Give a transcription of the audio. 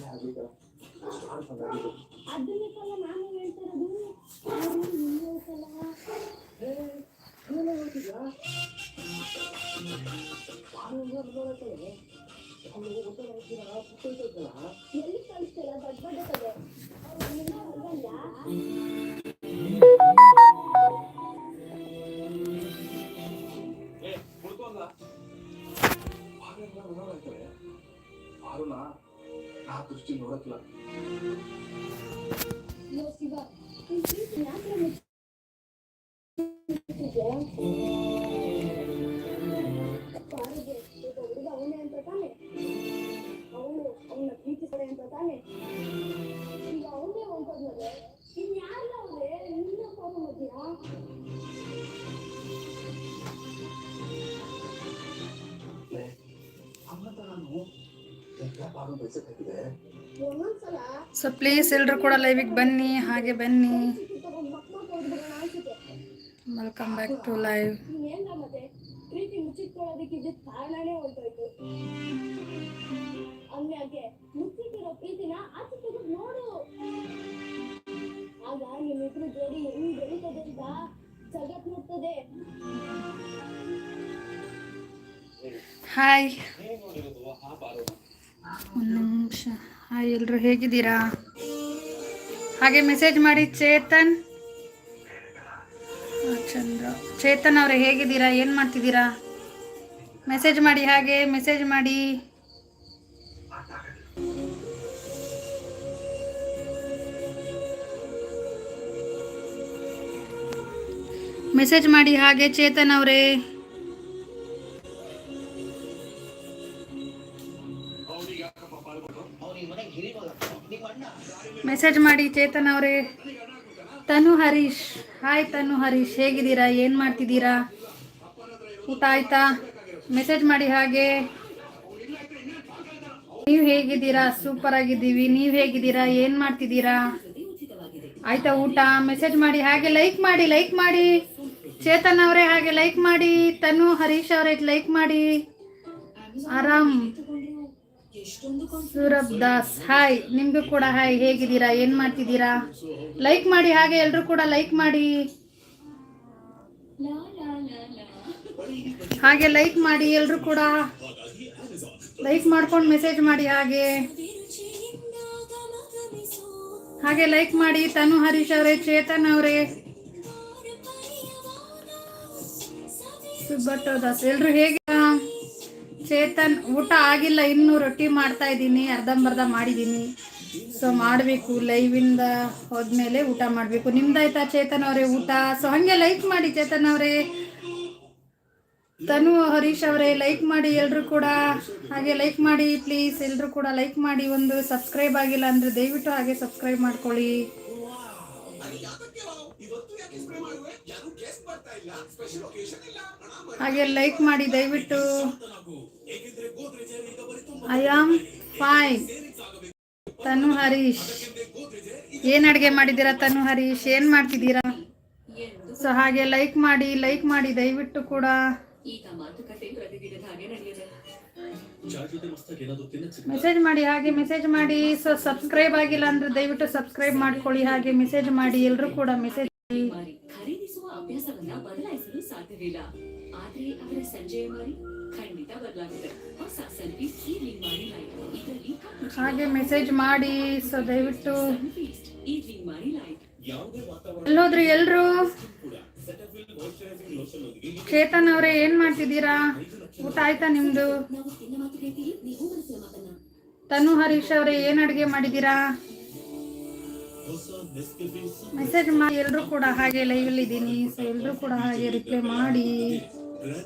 ಅದನ್ನೆಲ್ಲ ನಾನು ಹೇಳ್ತಿರೋದು. ಎಲ್ಲಿ ಕಳಿಸ್ತೀರ ದೊಡ್ಡ ದೊಡ್ಡ ಕಡೆ ದೃಷ್ಟಿ ನೋಡಕ್ಲ ಅವನೇ ಅಂತ ತಾನೆ, ಅವನ ಪ್ರೀತಿಸದೆ ಅಂತ ತಾನೆ. ಈಗ ಅವನೇ ಹೋಗೋದ್ಮೇಲೆ ಇನ್ಯಾರಲ್ಲ ಅವ್ರೆ ನಿನ್ನ ಫೋನ್ ಮಧ್ಯ ಸೊ ಪ್ಲೀಸ್ ಎಲ್ಲರೂ ಕೂಡ ಲೈವಿಗೆ ಬನ್ನಿ, ಹಾಗೆ ಬನ್ನಿ. Welcome back to live. ಪ್ರೀತಿ ಮುಚ್ಚಿಟ್ಕೊಳ್ಳೋದಕ್ಕಿದ್ದ ಕಾರಣನೇ ಹೊರಟೋಯ್ತು. ಹಂಗಾಗಿ ಮುಚ್ಚಿಟ್ಟಿರೋ ಪ್ರೀತಿನ ಆಚೆ ತೆಗೆದು ನೋಡು. ಆಗ ನಿಮ್ಮಿಬ್ರು ಜೋಡಿ ಹೆಂಗ್ ಬೆಳೀತದೆ ಅಂತ ಜಗತ್ ನೋಡ್ತದೆ. ಹಾಯ್, ಒಂದು ನಿಮಿಷ. ಹಾಯ್, ಎಲ್ಲರೂ ಹೇಗಿದ್ದೀರಾ? ಹಾಗೆ ಮೆಸೇಜ್ ಮಾಡಿ. ಚೇತನ್ ಅವರೇ ಹೇಗಿದ್ದೀರಾ? ಏನು ಮಾಡ್ತಿದ್ದೀರಾ? ಮೆಸೇಜ್ ಮಾಡಿ, ಹಾಗೆ ಮೆಸೇಜ್ ಮಾಡಿ. ಮೆಸೇಜ್ ಮಾಡಿ ಹಾಗೆ ಚೇತನ್ ಅವರೇ. ಮೆಸೇಜ್ ಮಾಡಿ ಚೇತನ್ ಅವರೇ. ತನು ಹರೀಶ್, ಹಾಯ್ ತನು ಹರೀಶ್, ಹೇಗಿದ್ದೀರಾ? ಏನು ಮಾಡ್ತಿದ್ದೀರಾ? ಊಟ ಆಯ್ತಾ? ಮೆಸೇಜ್ ಮಾಡಿ ಹಾಗೆ. ನೀವು ಹೇಗಿದ್ದೀರಾ? ಸೂಪರ್ ಆಗಿದ್ದೀವಿ. ನೀವು ಹೇಗಿದ್ದೀರಾ? ಏನು ಮಾಡ್ತಿದ್ದೀರಾ? ಆಯ್ತಾ ಊಟ? ಮೆಸೇಜ್ ಮಾಡಿ ಹಾಗೆ. ಲೈಕ್ ಮಾಡಿ, ಲೈಕ್ ಮಾಡಿ ಚೇತನ್ ಅವರೇ, ಹಾಗೆ ಲೈಕ್ ಮಾಡಿ. ತನು ಹರೀಶ್ ಅವರೇ ಲೈಕ್ ಮಾಡಿ. ಆರಾಮ್ ಸೂರಬ್ ದಾಸ್, ಹಾಯ್, ನಿಮ್ಗೂ ಕೂಡ ಹಾಯ್. ಹೇಗಿದ್ದೀರಾ? ಏನು ಮಾಡ್ತಿದ್ದೀರಾ? ಲೈಕ್ ಮಾಡಿ ಹಾಗೆ, ಎಲ್ಲರೂ ಕೂಡ ಲೈಕ್ ಮಾಡಿ ಹಾಗೆ. ಲೈಕ್ ಮಾಡಿ, ಎಲ್ಲರೂ ಕೂಡ ಲೈಕ್ ಮಾಡ್ಕೊಂಡು ಮೆಸೇಜ್ ಮಾಡಿ ಹಾಗೆ ಹಾಗೆ. ಲೈಕ್ ಮಾಡಿ. ತನು ಹರೀಶ್ ಅವರೇ, ಚೇತನ್ ಅವರೇ, ಸುಬ್ಬಟ್ಟು ದಾಸ್, ಎಲ್ಲರೂ ಹೇಗೆ? ಚೇತನ್, ಊಟ ಆಗಿಲ್ಲ ಇನ್ನೂ, ರೊಟ್ಟಿ ಮಾಡ್ತಾ ಇದ್ದೀನಿ, ಅರ್ಧಂಬರ್ಧ ಮಾಡಿದ್ದೀನಿ. ಸೊ ಮಾಡಬೇಕು, ಲೈವಿಂದ ಹೋದ್ಮೇಲೆ ಊಟ ಮಾಡಬೇಕು. ನಿಮ್ದಾಯ್ತಾ ಚೇತನ್ ಅವರೇ ಊಟ? ಸೊ ಹಾಗೆ ಲೈಕ್ ಮಾಡಿ ಚೇತನ್ ಅವರೇ. ತನು ಹರೀಶ್ ಅವರೇ ಲೈಕ್ ಮಾಡಿ ಎಲ್ಲರೂ ಕೂಡ ಹಾಗೆ. ಲೈಕ್ ಮಾಡಿ ಪ್ಲೀಸ್, ಎಲ್ಲರೂ ಕೂಡ ಲೈಕ್ ಮಾಡಿ. ಒಂದು ಸಬ್ಸ್ಕ್ರೈಬ್ ಆಗಿಲ್ಲ ಅಂದರೆ ದಯವಿಟ್ಟು ಹಾಗೆ ಸಬ್ಸ್ಕ್ರೈಬ್ ಮಾಡ್ಕೊಳ್ಳಿ. ಹಾಗೆ ಲೈಕ್ ಮಾಡಿ ದಯವಿಟ್ಟು. I am fine. Tanu Harish, ಏನು ಅಡುಗೆ ಮಾಡಿದ್ದೀರಾ? ತನು ಹರೀಶ್, ಏನು ಮಾಡ್ತಿದ್ದೀರಾ? ಸೊ ಹಾಗೆ ಲೈಕ್ ಮಾಡಿ, ಲೈಕ್ ಮಾಡಿ ದಯವಿಟ್ಟು ಕೂಡ. ಮೆಸೇಜ್ ಮಾಡಿ ಹಾಗೆ, ಮೆಸೇಜ್ ಮಾಡಿ. ಸೊ ಸಬ್ಸ್ಕ್ರೈಬ್ ಆಗಿಲ್ಲ ಅಂದರೆ ದಯವಿಟ್ಟು ಸಬ್ಸ್ಕ್ರೈಬ್ ಮಾಡ್ಕೊಳ್ಳಿ. ಹಾಗೆ ಮೆಸೇಜ್ ಮಾಡಿ, ಎಲ್ಲರೂ ಕೂಡ ಮೆಸೇಜ್ ಮಾಡಿ. ಖರೀದಿಸುವ ಅಭ್ಯಾಸವನ್ನ ಬದಲಾಯಿಸಲು ಸಾಧ್ಯವಿಲ್ಲ, ಆದರೆ ಅವರ ಸಂಜೆಯ ಮಾರಿ ಖಂಡಿತ ಬದಲಾಗಿದೆ. ಹೊಸ ಸನ್ಫೀಸ್ಟ್ ಈವ್ನಿಂಗ್ ಮಾರಿ ಲೈಟ್, ಇದರಲ್ಲಿ ಹಾಗೆ ಮೆಸೇಜ್ ಮಾಡಿ. ಸೊ ದಯವಿಟ್ಟು ಈವ್ನಿಂಗ್ ಮಾರಿ ಲೈಟ್. ಎಲ್ಲೋದ್ರಿ ಎಲ್ರು? ಚೇತನ್ ಅವರೇ ಏನ್ ಮಾಡ್ತಿದ್ದೀರಾ? ಊಟ ಆಯ್ತಾ ನಿಮ್ದು? ತನು ಹರೀಶ್ ಅವರೇ ಏನ್ ಅಡುಗೆ ಮಾಡಿದ್ದೀರಾ? ಮೆಸೇಜ್ ಮಾಡಿ ಎಲ್ಲರೂ ಕೂಡ ಹಾಗೆ. ಲೈವ್ ಅಲ್ಲಿ ಇದ್ದೀನಿ, ಸೊ ಎಲ್ಲರೂ ಕೂಡ ಹಾಗೆ ರಿಪ್ಲೈ ಮಾಡಿ.